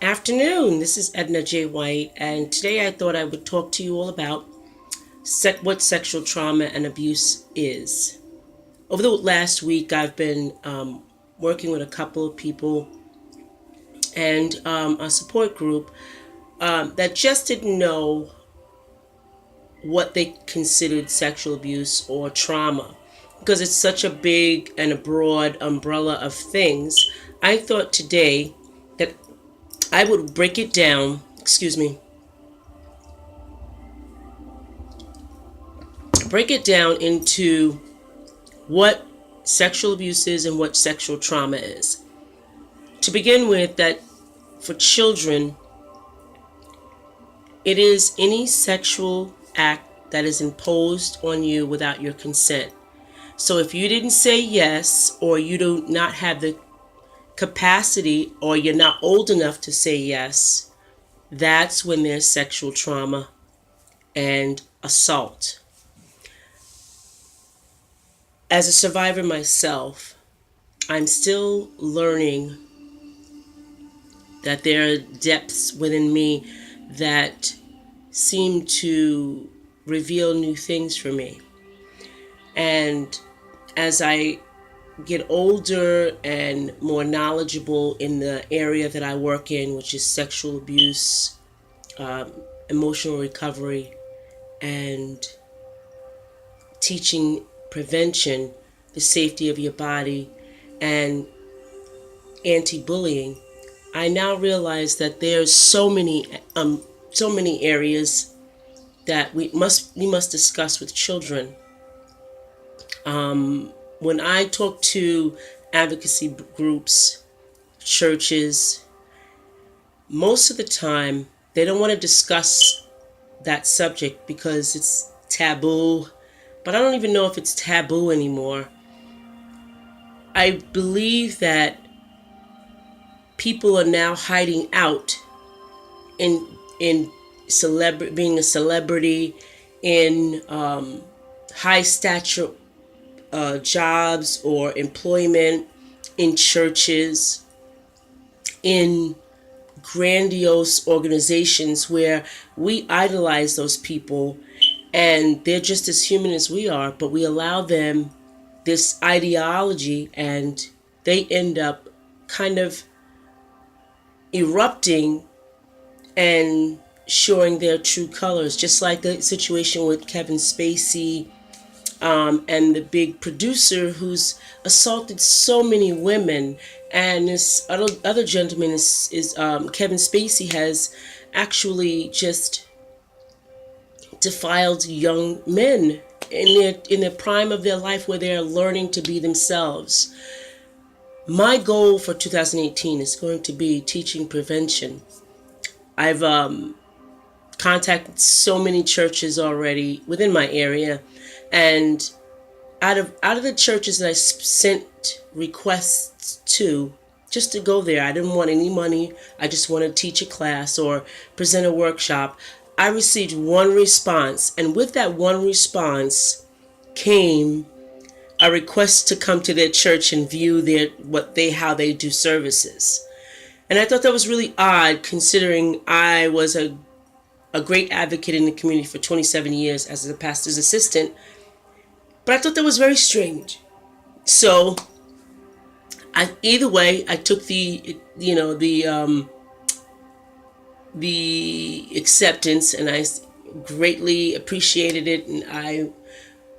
Afternoon, this is Edna J. White, and today I thought I would talk to you all about what sexual trauma and abuse is. Over the last week, I've been working with a couple of people and a support group that just didn't know what they considered sexual abuse or trauma. Because it's such a big and a broad umbrella of things, I thought today that I would break it down into what sexual abuse is and what sexual trauma is. To begin with, that for children, it is any sexual act that is imposed on you without your consent. So if you didn't say yes, or you do not have the capacity, or you're not old enough to say yes, that's when there's sexual trauma and assault. As a survivor myself, I'm still learning that there are depths within me that seem to reveal new things for me. And as I get older and more knowledgeable in the area that I work in, which is sexual abuse, emotional recovery, and teaching prevention, the safety of your body, and anti-bullying, I now realize that there's so many areas that we must discuss with children. When I talk to advocacy groups, churches, most of the time they don't want to discuss that subject because it's taboo. But I don't even know if it's taboo anymore. I believe that people are now hiding out in being a celebrity, in high stature jobs or employment, in churches, in grandiose organizations where we idolize those people, and they're just as human as we are, but we allow them this ideology, and they end up kind of erupting and showing their true colors, just like the situation with Kevin Spacey, and the big producer who's assaulted so many women. And this other gentleman is Kevin Spacey has actually just defiled young men in the prime of their life, where they're learning to be themselves. My goal for 2018 is going to be teaching prevention. I've contacted so many churches already within my area, and out of the churches that I sent requests to just to go there, I didn't want any money. I just wanted to teach a class or present a workshop. I received one response, and with that one response came a request to come to their church and view how they do services. And I thought that was really odd, considering I was a great advocate in the community for 27 years as a pastor's assistant. But I thought that was very strange. So either way, I took the acceptance, and I greatly appreciated it, and I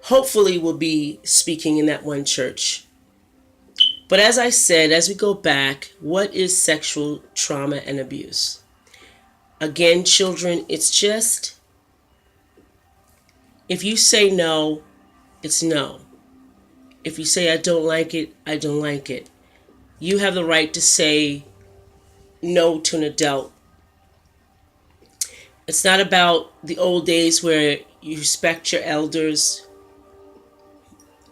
hopefully will be speaking in that one church. But as I said, as we go back, what is sexual trauma and abuse? Again, children, it's just, if you say no, it's no. If you say I don't like it, I don't like it. You have the right to say no to an adult. It's not about the old days where you respect your elders.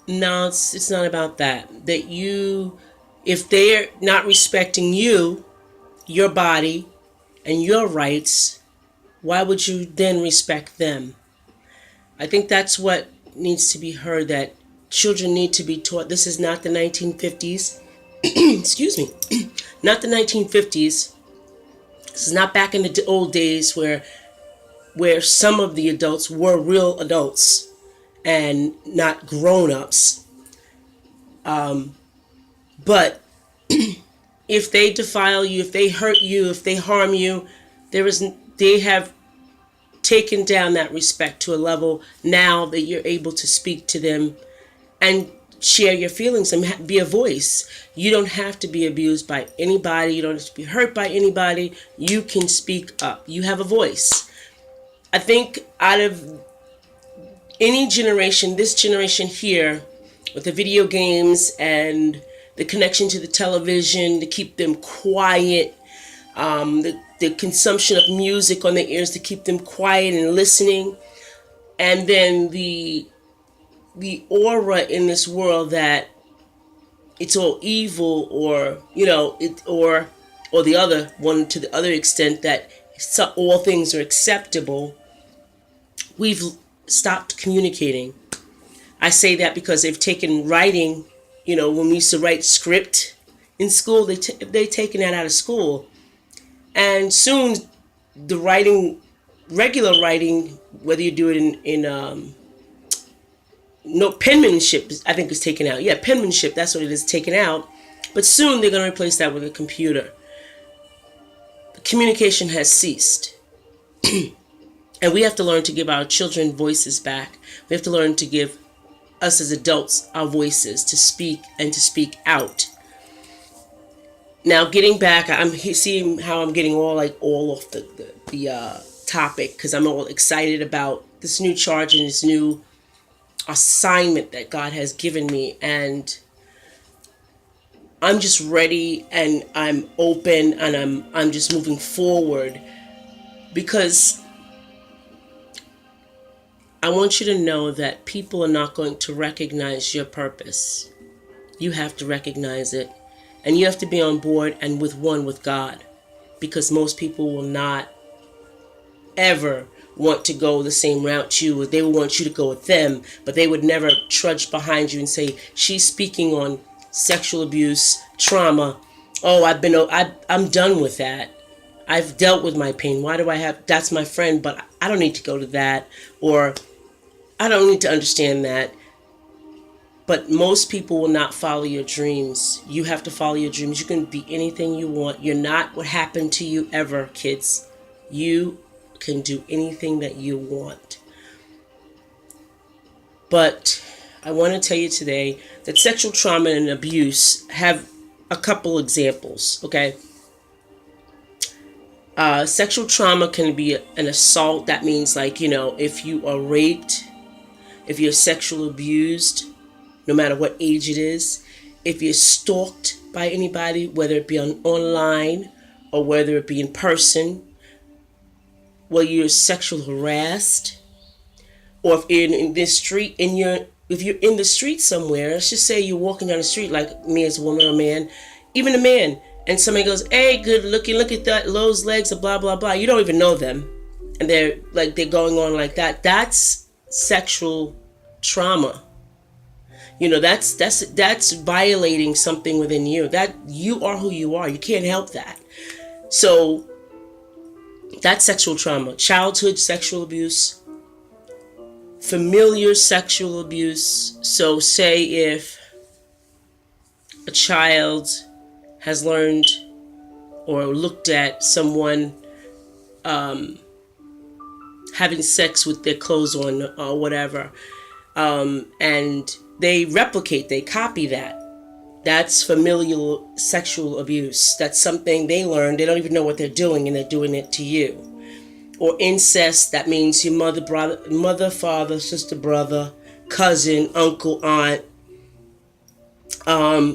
No, it's not about that. If they're not respecting you, your body, and your rights, why would you then respect them? I think that's what needs to be heard, that children need to be taught. This is not the 1950s. Excuse me. Not the 1950s, This is not back in the old days where some of the adults were real adults and not grown-ups. But if they defile you, if they hurt you, if they harm you, they have taken down that respect to a level now that you're able to speak to them and share your feelings and be a voice. You don't have to be abused by anybody. You don't have to be hurt by anybody. You can speak up. You have a voice. I think out of any generation, this generation here, with the video games and the connection to the television to keep them quiet, the consumption of music on their ears to keep them quiet and listening, and then the aura in this world that it's all evil, or or the other one, to the other extent that all things are acceptable. We've stopped communicating. I say that because they've taken writing, when we used to write script in school, they've taken that out of school. And soon the writing, regular writing, whether you do it in penmanship, I think is taken out. Yeah, penmanship, that's what it is, taken out. But soon they're going to replace that with a computer. Communication has ceased. And we have to learn to give our children voices back. We have to learn to give us as adults our voices to speak and to speak out. Now, getting back, I'm seeing how I'm getting all off the topic, because I'm all excited about this new charge and this new assignment that God has given me, and I'm just ready, and I'm open, and I'm just moving forward, because I want you to know that people are not going to recognize your purpose. You have to recognize it. And you have to be on board and with God. Because most people will not ever want to go the same route you would. They will want you to go with them. But they would never trudge behind you and say, she's speaking on sexual abuse, trauma. Oh, I'm done with that. I've dealt with my pain. Why do I have, that's my friend, but I don't need to go to that. Or I don't need to understand that. But most people will not follow your dreams. You have to follow your dreams. You can be anything you want. You're not what happened to you ever, kids. You can do anything that you want. But I want to tell you today that sexual trauma and abuse have a couple examples, okay? Sexual trauma can be an assault. That means if you are raped, if you're sexually abused, no matter what age it is, if you're stalked by anybody, whether it be online or whether it be in person, whether you're sexually harassed, or if you're in this street, if you're in the street somewhere, let's just say you're walking down the street, like me as a woman or a man, even a man, and somebody goes, hey, good looking, look at that, those legs, and blah, blah, blah. You don't even know them. And they're going on like that. That's sexual trauma. That's violating something within you. That you are who you are. You can't help that. So that's sexual trauma. Childhood sexual abuse, familiar sexual abuse. So say if a child has learned or looked at someone having sex with their clothes on or whatever, and they replicate, they copy that. That's familial sexual abuse. That's something they learned. They don't even know what they're doing, and they're doing it to you. Or incest, that means your mother, father, sister, brother, cousin, uncle, aunt,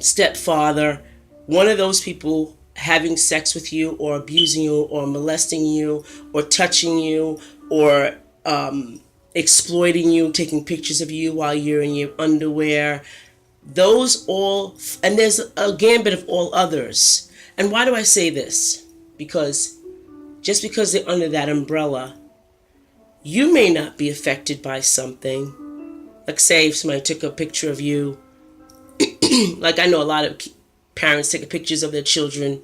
stepfather, one of those people having sex with you or abusing you or molesting you or touching you or exploiting you, taking pictures of you while you're in your underwear. Those all, and there's a gambit of all others. And why do I say this? Because just because they're under that umbrella, you may not be affected by something. Like say if somebody took a picture of you, like I know a lot of parents take pictures of their children,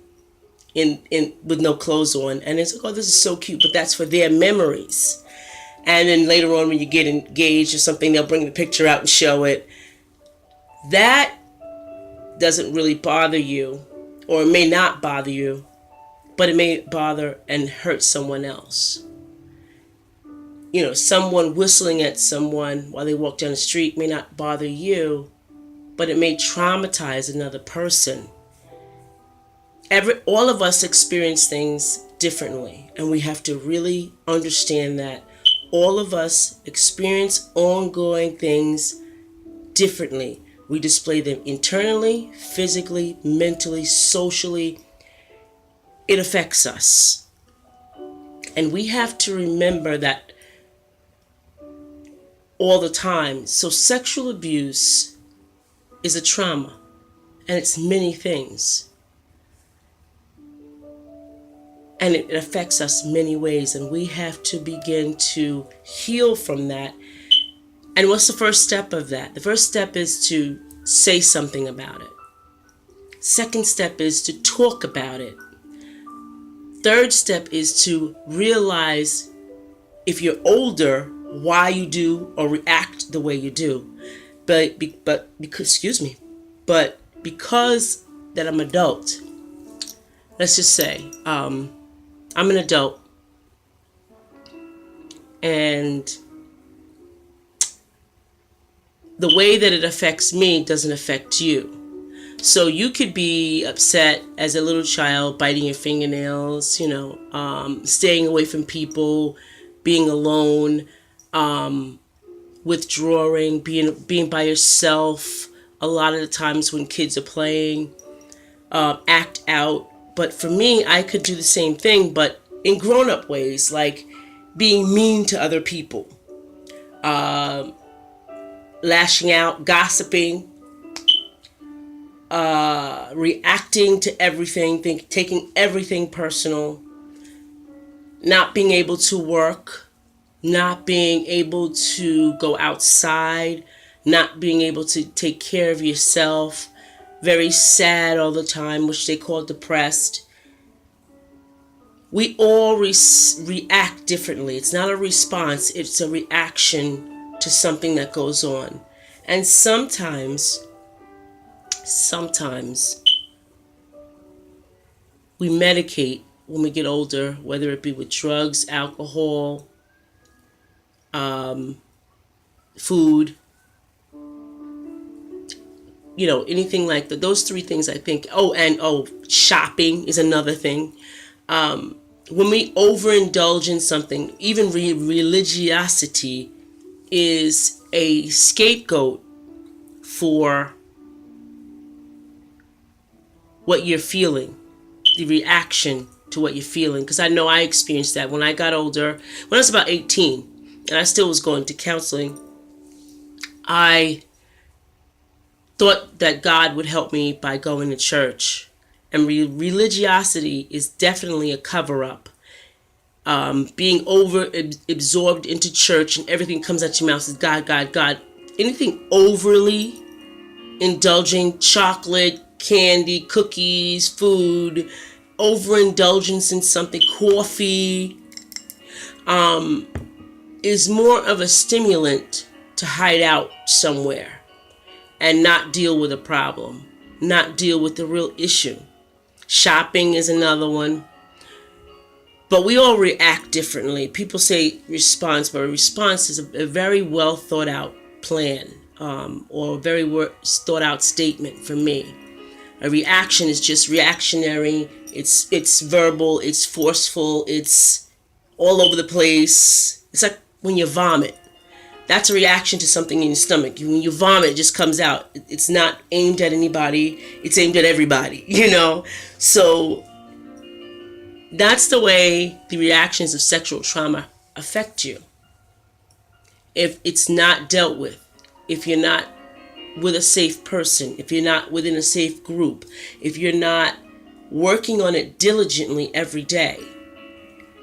in with no clothes on, and it's like, oh, this is so cute, but that's for their memories. And then later on, when you get engaged or something, they'll bring the picture out and show it. That doesn't really bother you, or it may not bother you, but it may bother and hurt someone else. You know, someone whistling at someone while they walk down the street may not bother you, but it may traumatize another person. All of us experience things differently, and we have to really understand that all of us experience ongoing things differently. We display them internally, physically, mentally, socially. It affects us. And we have to remember that all the time. So sexual abuse is a trauma, and it's many things. And it affects us many ways, and we have to begin to heal from that. And what's the first step of that? The first step is to say something about it. Second step is to talk about it. Third step is to realize, if you're older, why you do or react the way you do. But because that I'm adult, let's just say, I'm an adult, and the way that it affects me doesn't affect you. So you could be upset as a little child, biting your fingernails, staying away from people, being alone, withdrawing, being by yourself. A lot of the times when kids are playing, act out. But for me, I could do the same thing, but in grown-up ways, like being mean to other people, lashing out, gossiping, reacting to everything, taking everything personal, not being able to work, not being able to go outside, not being able to take care of yourself, very sad all the time, which they call depressed. We all react differently. It's not a response, it's a reaction to something that goes on. And sometimes we medicate when we get older, whether it be with drugs, alcohol, food, anything like that. Those three things, I think. Shopping is another thing. When we overindulge in something, even religiosity is a scapegoat for what you're feeling, the reaction to what you're feeling. Because I know I experienced that when I got older. When I was about 18, and I still was going to counseling, I thought that God would help me by going to church. And religiosity is definitely a cover-up. Being absorbed into church and everything comes out your mouth is God, God, God. Anything overly indulging, chocolate, candy, cookies, food, overindulgence in something, coffee, is more of a stimulant to hide out somewhere and not deal with a problem, not deal with the real issue. Shopping is another one. But we all react differently. People say response, but a response is a very well thought out plan, or a very thought out statement for me. A reaction is just reactionary. It's verbal, it's forceful, it's all over the place. It's like when you vomit. That's a reaction to something in your stomach. When you vomit, it just comes out. It's not aimed at anybody. It's aimed at everybody, So that's the way the reactions of sexual trauma affect you. If it's not dealt with, if you're not with a safe person, if you're not within a safe group, if you're not working on it diligently every day.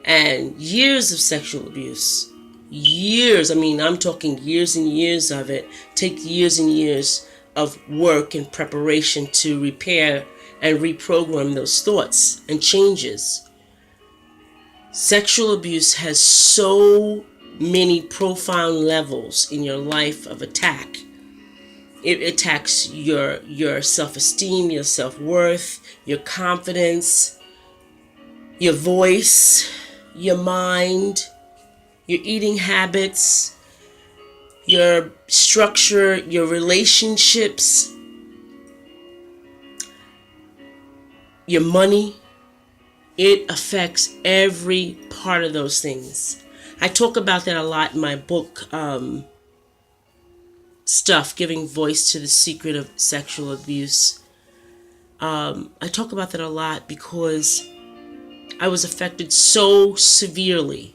And years of sexual abuse, I'm talking years and years of it, take years and years of work and preparation to repair and reprogram those thoughts and changes. Sexual abuse has so many profound levels in your life of attack. It attacks your self-esteem, your self-worth, your confidence, your voice, your mind, your eating habits, your structure, your relationships, your money. It affects every part of those things. I talk about that a lot in my book, Stuff, Giving Voice to the Secret of Sexual Abuse. I talk about that a lot because I was affected so severely.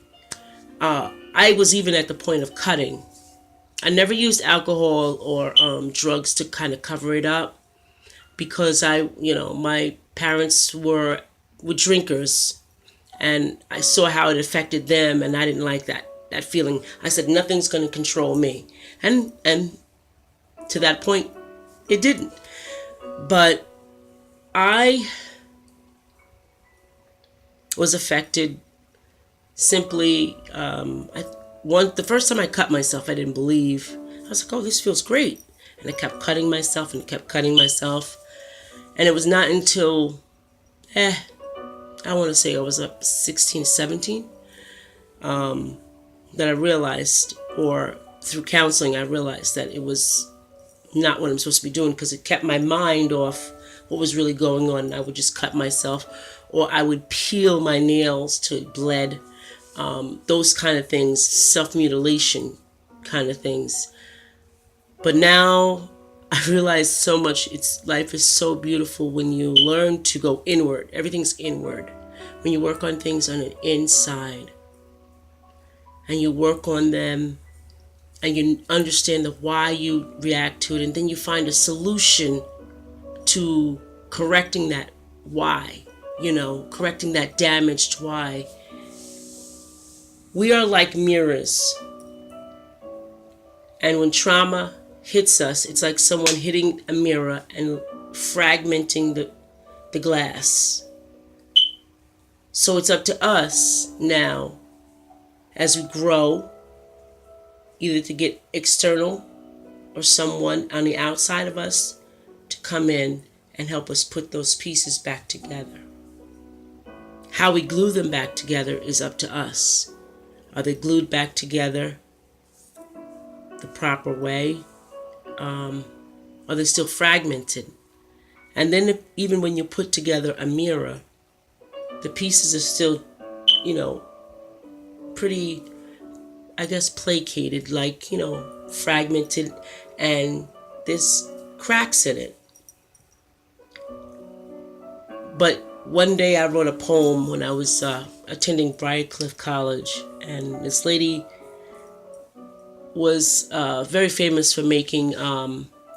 I was even at the point of cutting. I never used alcohol or drugs to kind of cover it up because my parents were drinkers, and I saw how it affected them, and I didn't like that feeling. I said nothing's going to control me, and to that point, it didn't. But I was affected simply. The first time I cut myself, I didn't believe. I was like, "Oh, this feels great," and I kept cutting myself and kept cutting myself, and it was not until, I want to say I was up 16, 17, that I realized, or through counseling, I realized that it was not what I'm supposed to be doing, because it kept my mind off what was really going on. I would just cut myself, or I would peel my nails till it bled. Those kind of things, self-mutilation kind of things. But now I realize so much. Life is so beautiful when you learn to go inward. Everything's inward. When you work on things on the inside, and you work on them, and you understand the why you react to it, and then you find a solution to correcting that why, correcting that damaged why. We are like mirrors. And when trauma hits us, it's like someone hitting a mirror and fragmenting the glass. So it's up to us now, as we grow, either to get external or someone on the outside of us to come in and help us put those pieces back together. How we glue them back together is up to us. Are they glued back together the proper way? Are they still fragmented? And then even when you put together a mirror, the pieces are still, pretty, I guess, placated, like, fragmented, and there's cracks in it. But one day I wrote a poem when I was attending Briarcliff College, and this lady was very famous for making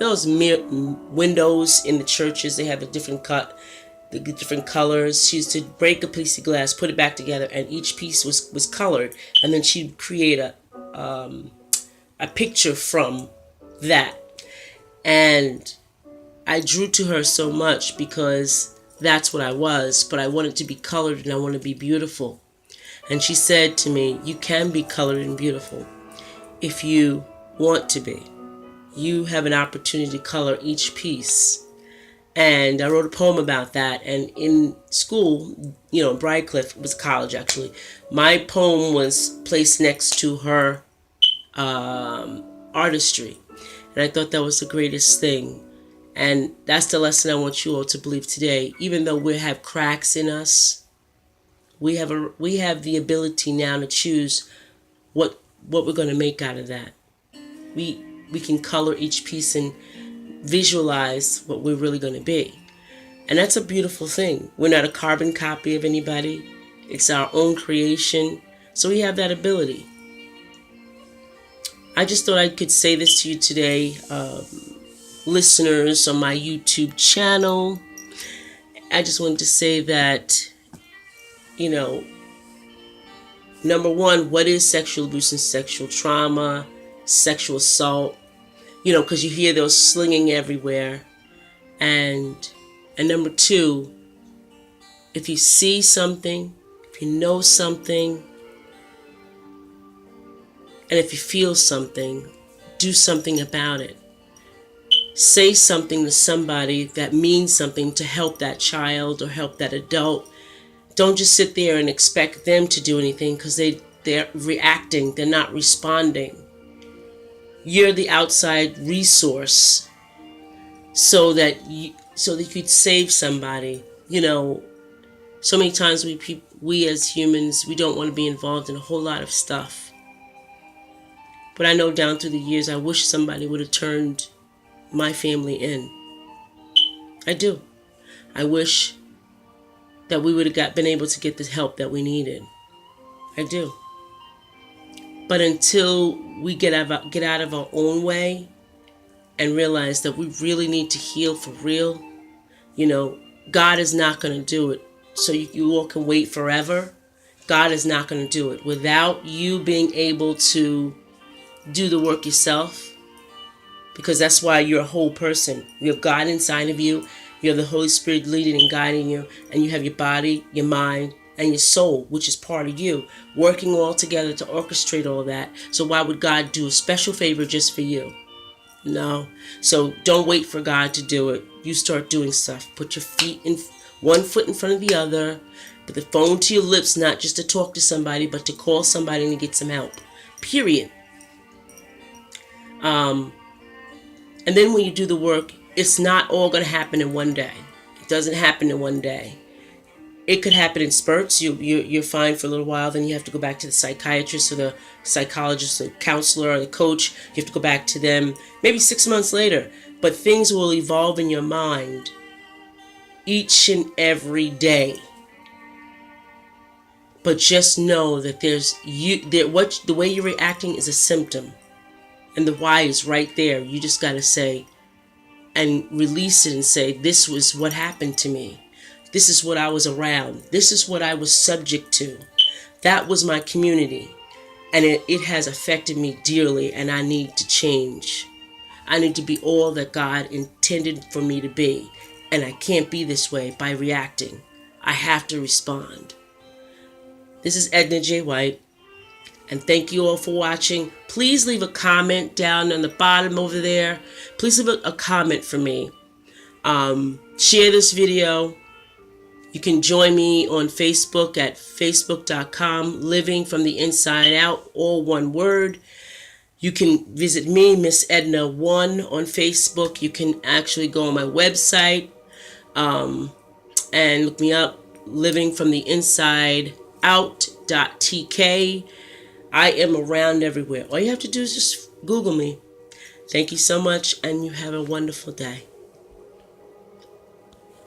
those windows in the churches. They have a different cut, the different colors. She used to break a piece of glass, put it back together, and each piece was colored, and then she'd create a picture from that. And I drew to her so much because that's what I was, but I wanted to be colored and I want to be beautiful. And she said to me, you can be colored and beautiful if you want to be. You have an opportunity to color each piece. And I wrote a poem about that. And in school, Briarcliff was college actually, my poem was placed next to her artistry. And I thought that was the greatest thing. And that's the lesson I want you all to believe today. Even though we have cracks in us, we have the ability now to choose what we're going to make out of that. We can color each piece and visualize what we're really going to be. And that's a beautiful thing. We're not a carbon copy of anybody. It's our own creation. So we have that ability. I just thought I could say this to you today, listeners on my YouTube channel. I just wanted to say that, number one, what is sexual abuse and sexual trauma, sexual assault? Because you hear those slinging everywhere. And And number two, if you see something, if you know something, and if you feel something, do something about it. Say something to somebody that means something to help that child or help that adult. Don't just sit there and expect them to do anything, because they're reacting, they're not responding. You're the outside resource so that you could save somebody. So many times we as humans, we don't want to be involved in a whole lot of stuff. But I know down through the years, I wish somebody would have turned my family in. I do. I wish that we would have been able to get the help that we needed. I do. But until we get out of our own way and realize that we really need to heal for real, God is not going to do it. So you all can wait forever. God is not going to do it without you being able to do the work yourself. Because that's why you're a whole person. You have God inside of you. You have the Holy Spirit leading and guiding you. And you have your body, your mind, and your soul, which is part of you, working all together to orchestrate all that. So why would God do a special favor just for you? No. So don't wait for God to do it. You start doing stuff. Put your feet in, one foot in front of the other. Put the phone to your lips, not just to talk to somebody, but to call somebody and to get some help. Period. And then when you do the work, it's not all going to happen in one day. It doesn't happen in one day. It could happen in spurts. You're fine for a little while. Then you have to go back to the psychiatrist or the psychologist or the counselor or the coach. You have to go back to them maybe 6 months later. But things will evolve in your mind each and every day. But just know that the way you're reacting is a symptom. And the why is right there. You just got to say and release it and say, this was what happened to me. This is what I was around. This is what I was subject to. That was my community. And it has affected me dearly, and I need to change. I need to be all that God intended for me to be. And I can't be this way by reacting. I have to respond. This is Edna J. White. And thank you all for watching. Please leave a comment down on the bottom over there. Please leave a comment for me. Share this video. You can join me on Facebook at facebook.com, Living from the Inside Out, all one word. You can visit me, Miss Edna 1 on Facebook. You can actually go on my website and look me up, Living from the Inside Out.tk. I am around everywhere. All you have to do is just Google me. Thank you so much, and you have a wonderful day.